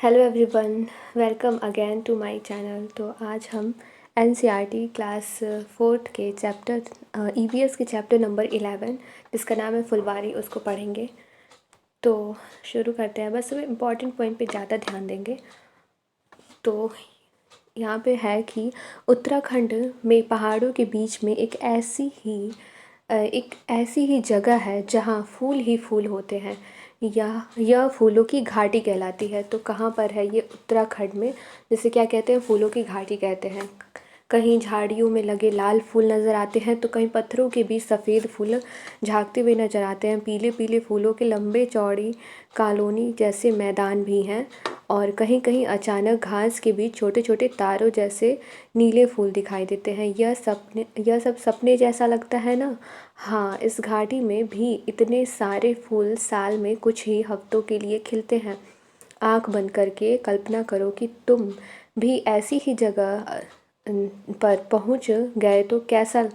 Hello everyone, welcome again to my channel. तो आज हम एनसीईआरटी क्लास फोर्थ के चैप्टर ईवीएस के चैप्टर नंबर 11 जिसका नाम है फुलवारी उसको पढ़ेंगे। तो शुरू करते हैं। बस इम्पॉर्टेंट पॉइंट पे ज़्यादा ध्यान देंगे। तो यहाँ पे है कि उत्तराखंड में पहाड़ों के बीच में एक ऐसी ही जगह है जहाँ फूल ही फूल होते हैं। यह फूलों की घाटी कहलाती है। तो कहाँ पर है ये? उत्तराखंड में। जैसे क्या कहते हैं? फूलों की घाटी कहते हैं। कहीं झाड़ियों में लगे लाल फूल नज़र आते हैं तो कहीं पत्थरों के बीच सफ़ेद फूल झांकते हुए नज़र आते हैं। पीले पीले फूलों के लंबे चौड़ी कॉलोनी जैसे मैदान भी हैं और कहीं कहीं अचानक घास के बीच छोटे छोटे तारों जैसे नीले फूल दिखाई देते हैं। यह सब सपने जैसा लगता है ना? हाँ, इस घाटी में भी इतने सारे फूल साल में कुछ ही हफ्तों के लिए खिलते हैं। आँख बंद करके कल्पना करो कि तुम भी ऐसी ही जगह पर पहुँच गए तो कैसा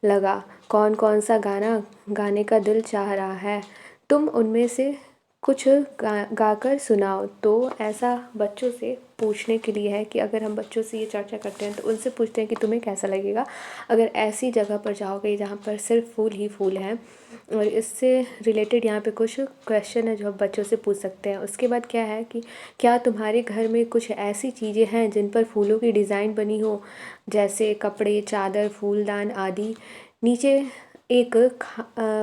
लगा? कौन कौन सा गाना गाने का दिल चाह रहा है? तुम उनमें से कुछ गाकर सुनाओ। तो ऐसा बच्चों से पूछने के लिए है कि अगर हम बच्चों से ये चर्चा करते हैं तो उनसे पूछते हैं कि तुम्हें कैसा लगेगा अगर ऐसी जगह पर जाओगे जहाँ पर सिर्फ फूल ही फूल हैं। और इससे रिलेटेड यहाँ पे कुछ क्वेश्चन है जो हम बच्चों से पूछ सकते हैं। उसके बाद क्या है कि क्या तुम्हारे घर में कुछ ऐसी चीज़ें हैं जिन पर फूलों की डिज़ाइन बनी हो, जैसे कपड़े, चादर, फूलदान आदि? नीचे एक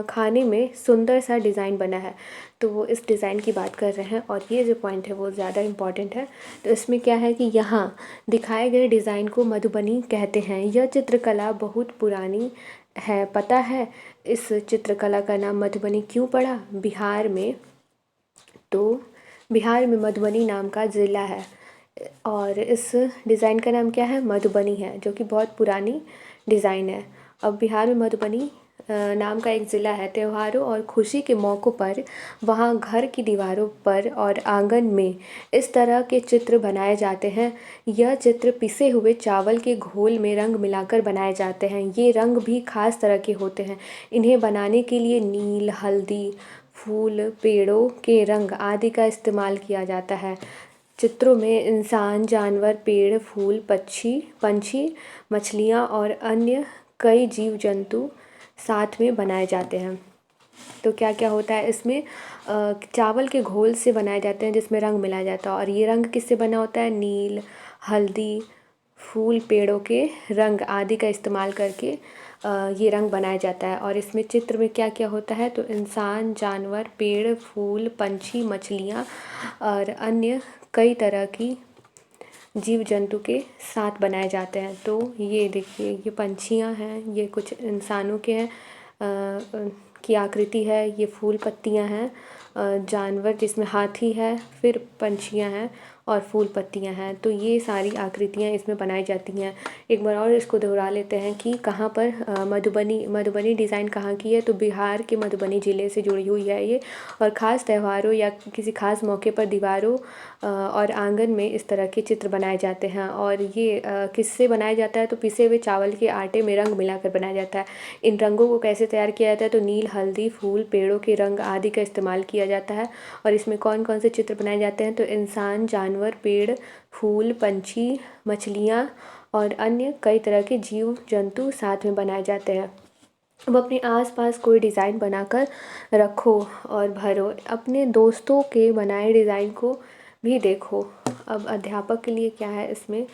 खाने में सुंदर सा डिज़ाइन बना है। तो वो इस डिज़ाइन की बात कर रहे हैं और ये जो पॉइंट है वो ज़्यादा इम्पॉर्टेंट है। तो इसमें क्या है कि यहाँ दिखाए गए डिज़ाइन को मधुबनी कहते हैं। यह चित्रकला बहुत पुरानी है। पता है इस चित्रकला का नाम मधुबनी क्यों पड़ा? बिहार में मधुबनी नाम का ज़िला है और इस डिज़ाइन का नाम क्या है? मधुबनी है, जो कि बहुत पुरानी डिज़ाइन है। अब बिहार में मधुबनी नाम का एक ज़िला है। त्योहारों और खुशी के मौक़ों पर वहाँ घर की दीवारों पर और आंगन में इस तरह के चित्र बनाए जाते हैं। यह चित्र पिसे हुए चावल के घोल में रंग मिलाकर बनाए जाते हैं। ये रंग भी खास तरह के होते हैं। इन्हें बनाने के लिए नील, हल्दी, फूल, पेड़ों के रंग आदि का इस्तेमाल किया जाता है। चित्रों में इंसान, जानवर, पेड़, फूल, पंछी, मछलियाँ और अन्य कई जीव जंतु साथ में बनाए जाते हैं। तो क्या क्या होता है इसमें? चावल के घोल से बनाए जाते हैं जिसमें रंग मिलाया जाता है। और ये रंग किससे बना होता है? नील, हल्दी, फूल, पेड़ों के रंग आदि का इस्तेमाल करके ये रंग बनाया जाता है। और इसमें चित्र में क्या क्या होता है? तो इंसान, जानवर, पेड़, फूल, पंछी, मछलियाँ और अन्य कई तरह की जीव जंतु के साथ बनाए जाते हैं। तो ये देखिए, ये पंछियाँ हैं, ये कुछ इंसानों के हैं की आकृति है, ये फूल पत्तियाँ हैं, जानवर जिसमें हाथी है, फिर पंछियाँ हैं और फूल पत्तियाँ हैं। तो ये सारी आकृतियाँ इसमें बनाई जाती हैं। एक बार और इसको दोहरा लेते हैं कि कहाँ पर मधुबनी डिज़ाइन कहाँ की है? तो बिहार के मधुबनी ज़िले से जुड़ी हुई है ये। और ख़ास त्योहारों या किसी खास मौके पर दीवारों और आंगन में इस तरह के चित्र बनाए जाते हैं। और ये किससे बनाया जाता है? तो पिसे हुए चावल के आटे में रंग मिलाकर बनाया जाता है। इन रंगों को कैसे तैयार किया जाता है? तो नील, हल्दी, फूल, पेड़ों के रंग आदि का इस्तेमाल किया जाता है। और इसमें कौन कौन से चित्र बनाए जाते हैं? तो इंसान, जानवर, पेड़, फूल, पंछी, मछलियाँ और अन्य कई तरह के जीव जंतु साथ में बनाए जाते हैं। अब अपने आसपास कोई डिज़ाइन बनाकर रखो और भरो। अपने दोस्तों के बनाए डिज़ाइन को भी देखो। अब अध्यापक के लिए क्या है इसमें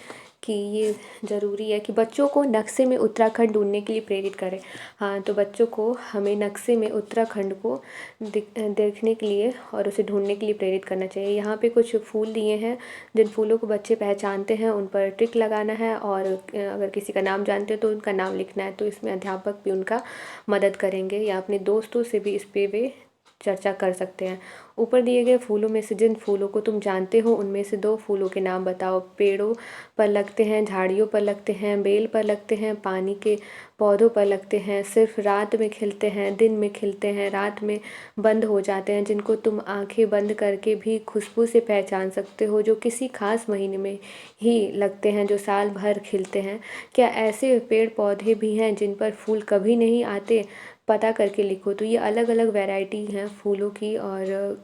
कि ये ज़रूरी है कि बच्चों को नक्शे में उत्तराखंड ढूंढने के लिए प्रेरित करें। हाँ, तो बच्चों को हमें नक्शे में उत्तराखंड को देखने के लिए और उसे ढूंढने के लिए प्रेरित करना चाहिए। यहाँ पे कुछ फूल दिए हैं, जिन फूलों को बच्चे पहचानते हैं उन पर टिक लगाना है और अगर किसी का नाम जानते हैं तो उनका नाम लिखना है। तो इसमें अध्यापक भी उनका मदद करेंगे या अपने दोस्तों से भी इस पे वे चर्चा कर सकते हैं। ऊपर दिए गए फूलों में से जिन फूलों को तुम जानते हो उनमें से 2 फूलों के नाम बताओ। पेड़ों पर लगते हैं, झाड़ियों पर लगते हैं, बेल पर लगते हैं, पानी के पौधों पर लगते हैं, सिर्फ रात में खिलते हैं, दिन में खिलते हैं, रात में बंद हो जाते हैं, जिनको तुम आंखें बंद करके भी खुशबू से पहचान सकते हो, जो किसी खास महीने में ही लगते हैं, जो साल भर खिलते हैं। क्या ऐसे पेड़ पौधे भी हैं जिन पर फूल कभी नहीं आते? पता करके लिखो। तो ये अलग अलग वैरायटी हैं फूलों की और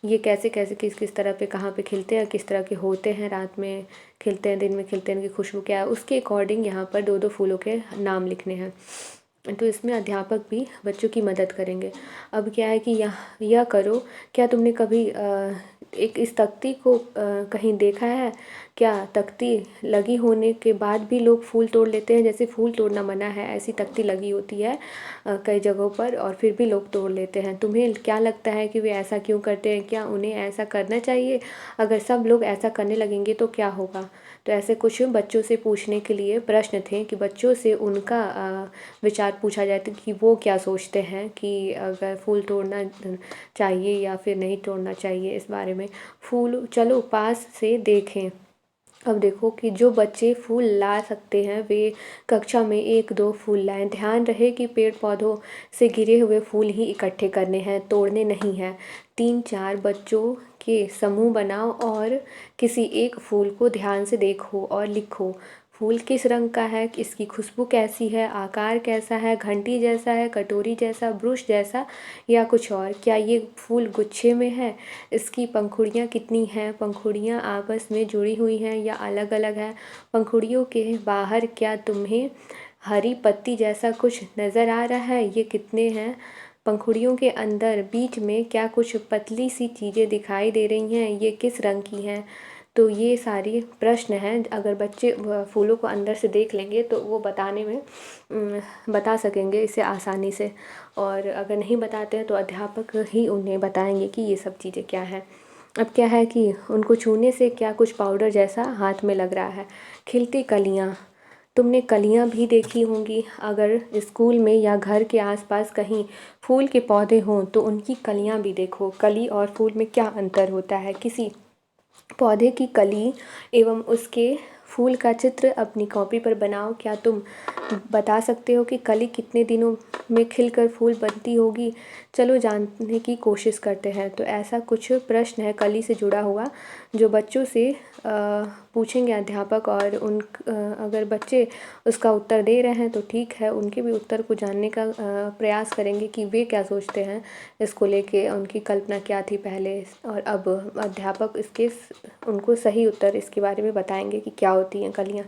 ये कैसे कैसे किस किस तरह पे कहाँ पे खिलते हैं, किस तरह के होते हैं, रात में खिलते हैं, दिन में खिलते हैं, इनकी खुशबू क्या है, उसके अकॉर्डिंग यहाँ पर दो दो फूलों के नाम लिखने हैं। तो इसमें अध्यापक भी बच्चों की मदद करेंगे। अब क्या है कि यह करो, क्या तुमने कभी एक इस तख्ती को कहीं देखा है क्या? तख्ती लगी होने के बाद भी लोग फूल तोड़ लेते हैं। जैसे फूल तोड़ना मना है, ऐसी तख्ती लगी होती है कई जगहों पर, और फिर भी लोग तोड़ लेते हैं। तुम्हें क्या लगता है कि वे ऐसा क्यों करते हैं? क्या उन्हें ऐसा करना चाहिए? अगर सब लोग ऐसा करने लगेंगे तो क्या होगा? तो ऐसे कुछ बच्चों से पूछने के लिए प्रश्न थे कि बच्चों से उनका विचार पूछा जाए तो कि वो क्या सोचते हैं कि अगर फूल तोड़ना चाहिए या फिर नहीं तोड़ना चाहिए, इस बारे में। फूल चलो पास से देखें। अब देखो कि जो बच्चे फूल ला सकते हैं वे कक्षा में एक दो फूल लाएं। ध्यान रहे कि पेड़ पौधों से गिरे हुए फूल ही इकट्ठे करने हैं, तोड़ने नहीं हैं। 3-4 बच्चों के समूह बनाओ और किसी एक फूल को ध्यान से देखो और लिखो। फूल किस रंग का है, इसकी खुशबू कैसी है, आकार कैसा है, घंटी जैसा है, कटोरी जैसा, ब्रुश जैसा या कुछ और। क्या ये फूल गुच्छे में है, इसकी पंखुड़ियाँ कितनी हैं, पंखुड़ियाँ आपस में जुड़ी हुई हैं या अलग अलग हैं। पंखुड़ियों के बाहर क्या तुम्हें हरी पत्ती जैसा कुछ नज़र आ रहा है, ये कितने हैं। पंखुड़ियों के अंदर बीच में क्या कुछ पतली सी चीज़ें दिखाई दे रही हैं, ये किस रंग की हैं। तो ये सारी प्रश्न हैं। अगर बच्चे फूलों को अंदर से देख लेंगे तो वो बताने में बता सकेंगे इसे आसानी से, और अगर नहीं बताते हैं तो अध्यापक ही उन्हें बताएंगे कि ये सब चीज़ें क्या हैं। अब क्या है कि उनको छूने से क्या कुछ पाउडर जैसा हाथ में लग रहा है। खिलती कलियाँ, तुमने कलियाँ भी देखी होंगी। अगर स्कूल में या घर के आसपास कहीं फूल के पौधे हों तो उनकी कलियाँ भी देखो। कली और फूल में क्या अंतर होता है। किसी पौधे की कली एवं उसके फूल का चित्र अपनी कॉपी पर बनाओ। क्या तुम बता सकते हो कि कली कितने दिनों में खिलकर फूल बनती होगी? चलो जानने की कोशिश करते हैं। तो ऐसा कुछ प्रश्न है कली से जुड़ा हुआ जो बच्चों से पूछेंगे अध्यापक, और अगर बच्चे उसका उत्तर दे रहे हैं तो ठीक है, उनके भी उत्तर को जानने का प्रयास करेंगे कि वे क्या सोचते हैं इसको लेके, उनकी कल्पना क्या थी पहले, और अब अध्यापक उनको सही उत्तर इसके बारे में बताएंगे कि क्या होती हैं कलियाँ।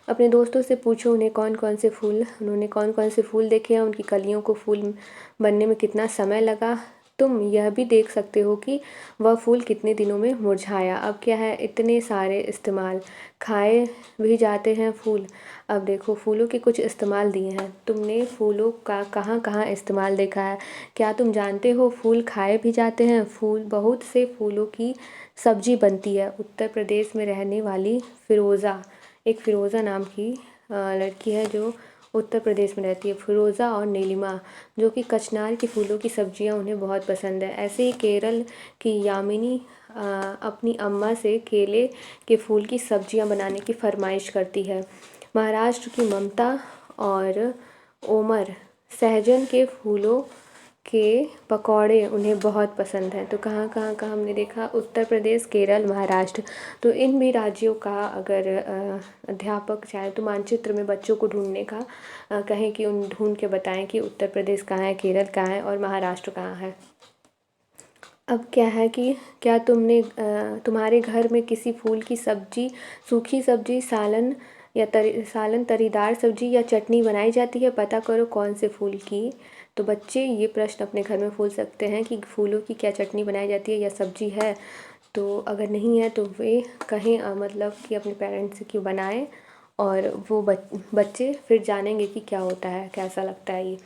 अपने दोस्तों से पूछो उन्होंने कौन कौन से फूल देखे हैं, उनकी कलियों को फूल बनने में कितना समय लगा। तुम यह भी देख सकते हो कि वह फूल कितने दिनों में मुरझाया। अब क्या है, इतने सारे इस्तेमाल, खाए भी जाते हैं फूल। अब देखो फूलों के कुछ इस्तेमाल दिए हैं। तुमने फूलों का कहाँ कहाँ इस्तेमाल देखा है? क्या तुम जानते हो फूल खाए भी जाते हैं? बहुत से फूलों की सब्जी बनती है। उत्तर प्रदेश में रहने वाली एक फ़िरोज़ा नाम की लड़की है जो उत्तर प्रदेश में रहती है। फ़िरोज़ा और नीलिमा जो कि कचनार के फूलों की सब्जियां उन्हें बहुत पसंद है। ऐसे ही केरल की यामिनी अपनी अम्मा से केले के फूल की सब्जियां बनाने की फरमाइश करती है। महाराष्ट्र की ममता और ओमर सहजन के फूलों के पकौड़े उन्हें बहुत पसंद हैं। तो कहाँ कहाँ का हमने देखा, उत्तर प्रदेश, केरल, महाराष्ट्र। तो इन भी राज्यों का अगर अध्यापक चाहे तो मानचित्र में बच्चों को ढूंढने का कहें कि उन ढूंढ के बताएं कि उत्तर प्रदेश कहाँ है, केरल कहाँ है और महाराष्ट्र कहाँ है। अब क्या है कि क्या तुम्हारे घर में किसी फूल की सब्जी, सूखी सब्जी, सालन, तरीदार सब्जी या चटनी बनाई जाती है? पता करो कौन से फूल की। तो बच्चे ये प्रश्न अपने घर में पूछ सकते हैं कि फूलों की क्या चटनी बनाई जाती है या सब्जी है। तो अगर नहीं है तो वे कहें मतलब कि अपने पेरेंट्स से कि बनाएं, और वो बच्चे फिर जानेंगे कि क्या होता है, कैसा लगता है ये।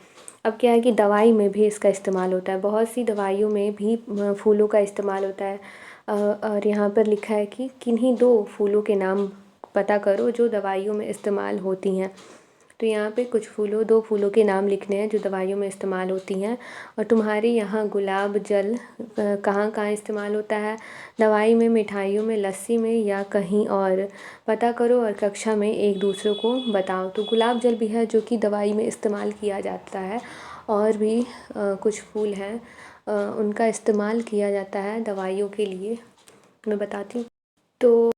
अब क्या है कि दवाई में भी इसका इस्तेमाल होता है। बहुत सी दवाइयों में भी फूलों का इस्तेमाल होता है। और यहाँ पर लिखा है कि किन्हीं 2 फूलों के नाम पता करो जो दवाइयों में इस्तेमाल होती हैं। तो यहाँ पे कुछ 2 फूलों के नाम लिखने हैं जो दवाइयों में इस्तेमाल होती हैं। और तुम्हारे यहाँ गुलाब जल कहाँ कहाँ इस्तेमाल होता है? दवाई में, मिठाइयों में, लस्सी में या कहीं और? पता करो और कक्षा में एक दूसरे को बताओ। तो गुलाब जल भी है जो कि दवाई में इस्तेमाल किया जाता है, और भी कुछ फूल हैं उनका इस्तेमाल किया जाता है दवाइयों के लिए, मैं बताती हूँ। तो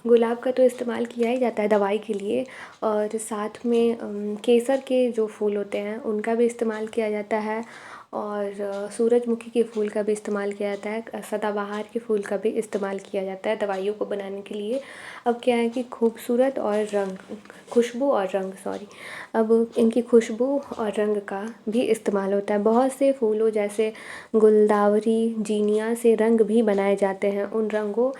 गुलाब का तो इस्तेमाल किया ही जाता है दवाई के लिए, और साथ में केसर के जो फूल होते हैं उनका भी इस्तेमाल किया जाता है। और सूरजमुखी के फूल का भी इस्तेमाल किया जाता है, सदाबहार के फूल का भी इस्तेमाल किया जाता है दवाइयों को बनाने के लिए। अब क्या है कि खूबसूरत और रंग, खुशबू और रंग सॉरी अब इनकी खुशबू और रंग का भी इस्तेमाल होता है। बहुत से फूलों जैसे गुलदावरी, जीनिया से रंग भी बनाए जाते हैं। उन रंगों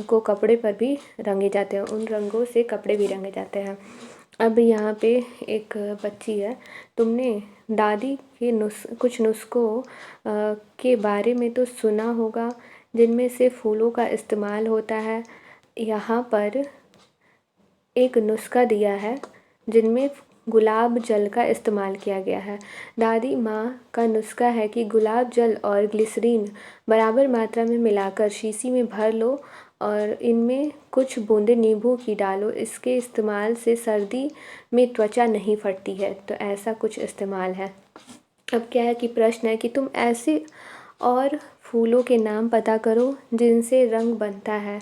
को कपड़े पर भी रंगे जाते हैं, उन रंगों से कपड़े भी रंगे जाते हैं। अब यहाँ पे एक बच्ची है, तुमने दादी के कुछ नुस्ख़ों के बारे में तो सुना होगा जिनमें से फूलों का इस्तेमाल होता है। यहाँ पर एक नुस्ख़ा दिया है जिनमें गुलाब जल का इस्तेमाल किया गया है। दादी माँ का नुस्ख़ा है कि गुलाब जल और ग्लिसरीन बराबर मात्रा में मिलाकर शीशी में भर लो और इनमें कुछ बूंदें नींबू की डालो। इसके इस्तेमाल से सर्दी में त्वचा नहीं फटती है। तो ऐसा कुछ इस्तेमाल है। अब क्या है कि प्रश्न है कि तुम ऐसे और फूलों के नाम पता करो जिनसे रंग बनता है।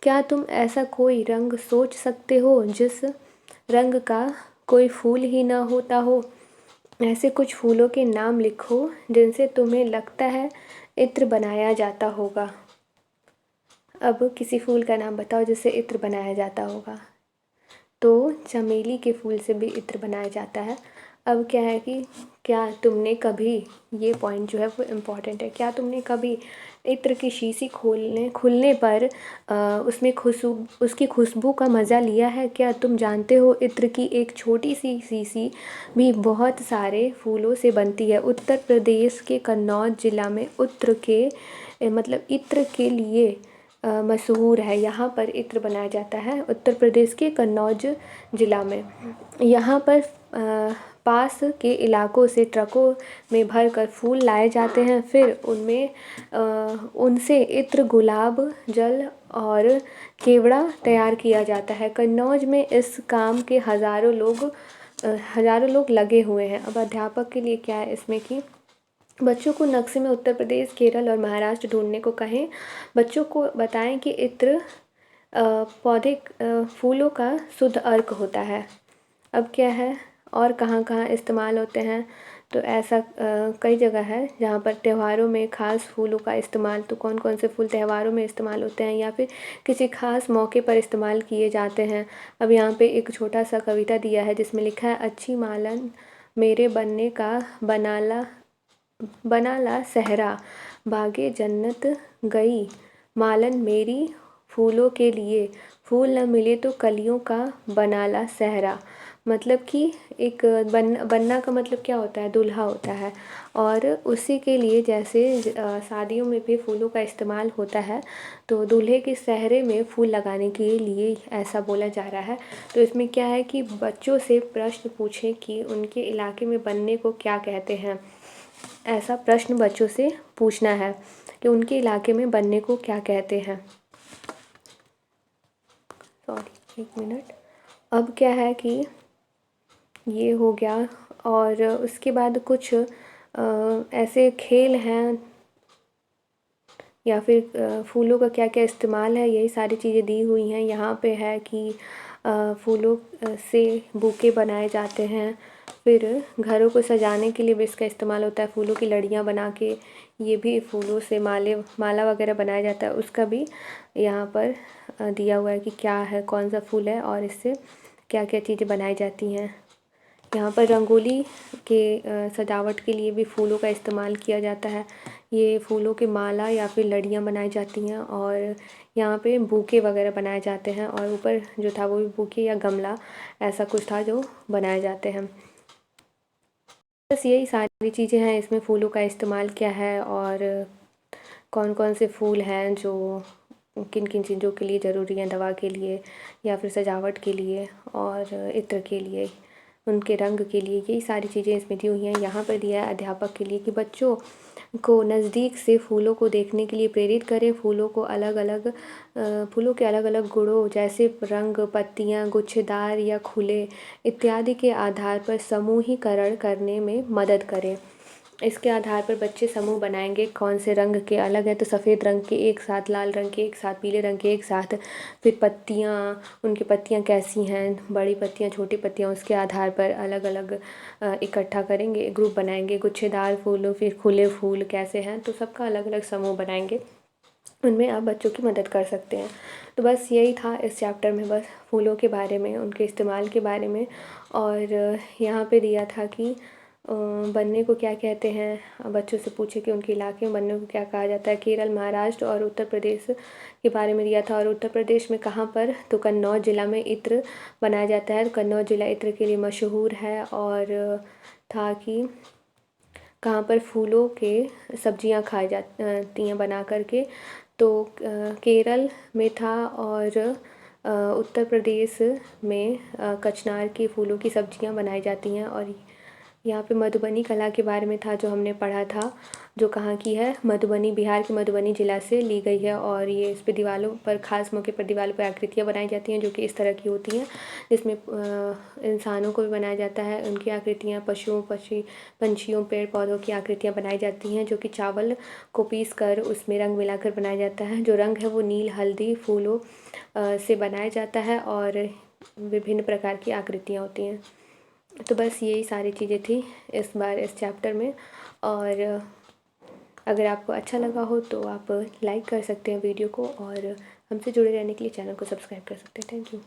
क्या तुम ऐसा कोई रंग सोच सकते हो जिस रंग का कोई फूल ही ना होता हो? ऐसे कुछ फूलों के नाम लिखो जिनसे तुम्हें लगता है इत्र बनाया जाता होगा। अब किसी फूल का नाम बताओ जिससे इत्र बनाया जाता होगा। तो चमेली के फूल से भी इत्र बनाया जाता है। अब क्या है कि क्या तुमने कभी, ये पॉइंट जो है वो इम्पॉर्टेंट है, क्या तुमने कभी इत्र की शीशी खुलने पर उसकी खुशबू का मज़ा लिया है? क्या तुम जानते हो इत्र की एक छोटी सी शीशी भी बहुत सारे फूलों से बनती है। उत्तर प्रदेश के कन्नौज ज़िला में इत्र के लिए मशहूर है। यहाँ पर इत्र बनाया जाता है उत्तर प्रदेश के कन्नौज ज़िला में। यहाँ पर पास के इलाकों से ट्रकों में भरकर फूल लाए जाते हैं, फिर उनसे इत्र, गुलाब जल और केवड़ा तैयार किया जाता है। कन्नौज में इस काम के हज़ारों लोग लगे हुए हैं। अब अध्यापक के लिए क्या है इसमें कि बच्चों को नक्शे में उत्तर प्रदेश, केरल और महाराष्ट्र ढूंढने को कहें। बच्चों को बताएं कि इत्र फूलों का शुद्ध अर्क होता है। अब क्या है और कहाँ कहाँ इस्तेमाल होते हैं? तो ऐसा कई जगह है जहाँ पर त्योहारों में ख़ास फूलों का इस्तेमाल, तो कौन कौन से फूल त्योहारों में इस्तेमाल होते हैं या फिर किसी ख़ास मौके पर इस्तेमाल किए जाते हैं। अब यहाँ पे एक छोटा सा कविता दिया है जिसमें लिखा है, अच्छी मालन मेरे बनने का बना ला सहरा, बागे जन्नत गई मालन मेरी फूलों के लिए, फूल न मिले तो कलियों का बना ला सहरा। मतलब कि एक बनना का मतलब क्या होता है? दूल्हा होता है। और उसी के लिए जैसे शादियों में भी फूलों का इस्तेमाल होता है, तो दूल्हे के सेहरे में फूल लगाने के लिए ऐसा बोला जा रहा है। तो इसमें क्या है कि बच्चों से प्रश्न पूछें कि उनके इलाके में बनने को क्या कहते हैं। ऐसा प्रश्न बच्चों से पूछना है कि उनके इलाके में बनने को क्या कहते हैं। सॉरी, एक मिनट। अब क्या है कि ये हो गया और उसके बाद कुछ ऐसे खेल हैं या फिर फूलों का क्या क्या इस्तेमाल है, यही सारी चीज़ें दी हुई हैं। यहाँ पे है कि फूलों से बुके बनाए जाते हैं, फिर घरों को सजाने के लिए भी इसका इस्तेमाल होता है। फूलों की लड़ियाँ बना के ये भी फूलों से माला वगैरह बनाया जाता है, उसका भी यहाँ पर दिया हुआ है कि क्या है, कौन सा फूल है और इससे क्या क्या चीज़ें बनाई जाती हैं। यहाँ पर रंगोली के सजावट के लिए भी फूलों का इस्तेमाल किया जाता है। ये फूलों के माला या फिर लड़ियाँ बनाई जाती हैं और यहाँ पे बुके वगैरह बनाए जाते हैं और ऊपर जो था वो भी बुके या गमला ऐसा कुछ था जो बनाए जाते हैं। बस यही सारी चीज़ें हैं। इसमें फूलों का इस्तेमाल क्या है और कौन कौन से फूल हैं जो किन किन चीज़ों के लिए ज़रूरी हैं, दवा के लिए या फिर सजावट के लिए और इत्र के लिए, उनके रंग के लिए, यही सारी चीज़ें इसमें दी हुई हैं। यहाँ पर दिया है अध्यापक के लिए कि बच्चों को नज़दीक से फूलों को देखने के लिए प्रेरित करें। फूलों के अलग अलग गुणों जैसे रंग, पत्तियाँ, गुच्छेदार या खुले इत्यादि के आधार पर समूहीकरण करने में मदद करें। इसके आधार पर बच्चे समूह बनाएंगे कौन से रंग के अलग है, तो सफ़ेद रंग के एक साथ, लाल रंग के एक साथ, पीले रंग के एक साथ। फिर पत्तियाँ, उनकी पत्तियाँ कैसी हैं, बड़ी पत्तियाँ, छोटी पत्तियाँ, उसके आधार पर अलग अलग इकट्ठा करेंगे, ग्रुप बनाएंगे। गुच्छेदार फूल, फिर खुले फूल कैसे हैं, तो सबका अलग अलग समूह बनाएंगे। उनमें आप बच्चों की मदद कर सकते हैं। तो बस यही था इस चैप्टर में, बस फूलों के बारे में, उनके इस्तेमाल के बारे में। और यहाँ पे दिया था कि बनने को क्या कहते हैं, बच्चों से पूछे कि उनके इलाके में बनने को क्या कहा जाता है। केरल, महाराष्ट्र और उत्तर प्रदेश के बारे में दिया था। और उत्तर प्रदेश में कहाँ पर, तो कन्नौज ज़िला में इत्र बनाया जाता है। कन्नौज ज़िला इत्र के लिए मशहूर है। और था कि कहाँ पर फूलों के सब्जियां खाई जाती हैं बना करके, तो केरल में था। और उत्तर प्रदेश में कचनार के फूलों की सब्जियां बनाई जाती हैं। और यहाँ पे मधुबनी कला के बारे में था जो हमने पढ़ा था, जो कहाँ की है, मधुबनी, बिहार के मधुबनी ज़िला से ली गई है। और ये इस पे दीवारों पर, खास मौके पर दीवारों पर आकृतियाँ बनाई जाती हैं जो कि इस तरह की होती हैं, जिसमें इंसानों को भी बनाया जाता है, उनकी आकृतियाँ, पशुओं, पंछियों, पेड़ पौधों की आकृतियाँ बनाई जाती हैं, जो कि चावल को पीस कर उसमें रंग मिलाकर बनाया जाता है। जो रंग है वो नील, हल्दी फूलों से बनाया जाता है और विभिन्न प्रकार की आकृतियाँ होती हैं। तो बस यही सारी चीज़ें थी इस बार इस चैप्टर में। और अगर आपको अच्छा लगा हो तो आप लाइक कर सकते हैं वीडियो को, और हमसे जुड़े रहने के लिए चैनल को सब्सक्राइब कर सकते हैं। Thank you.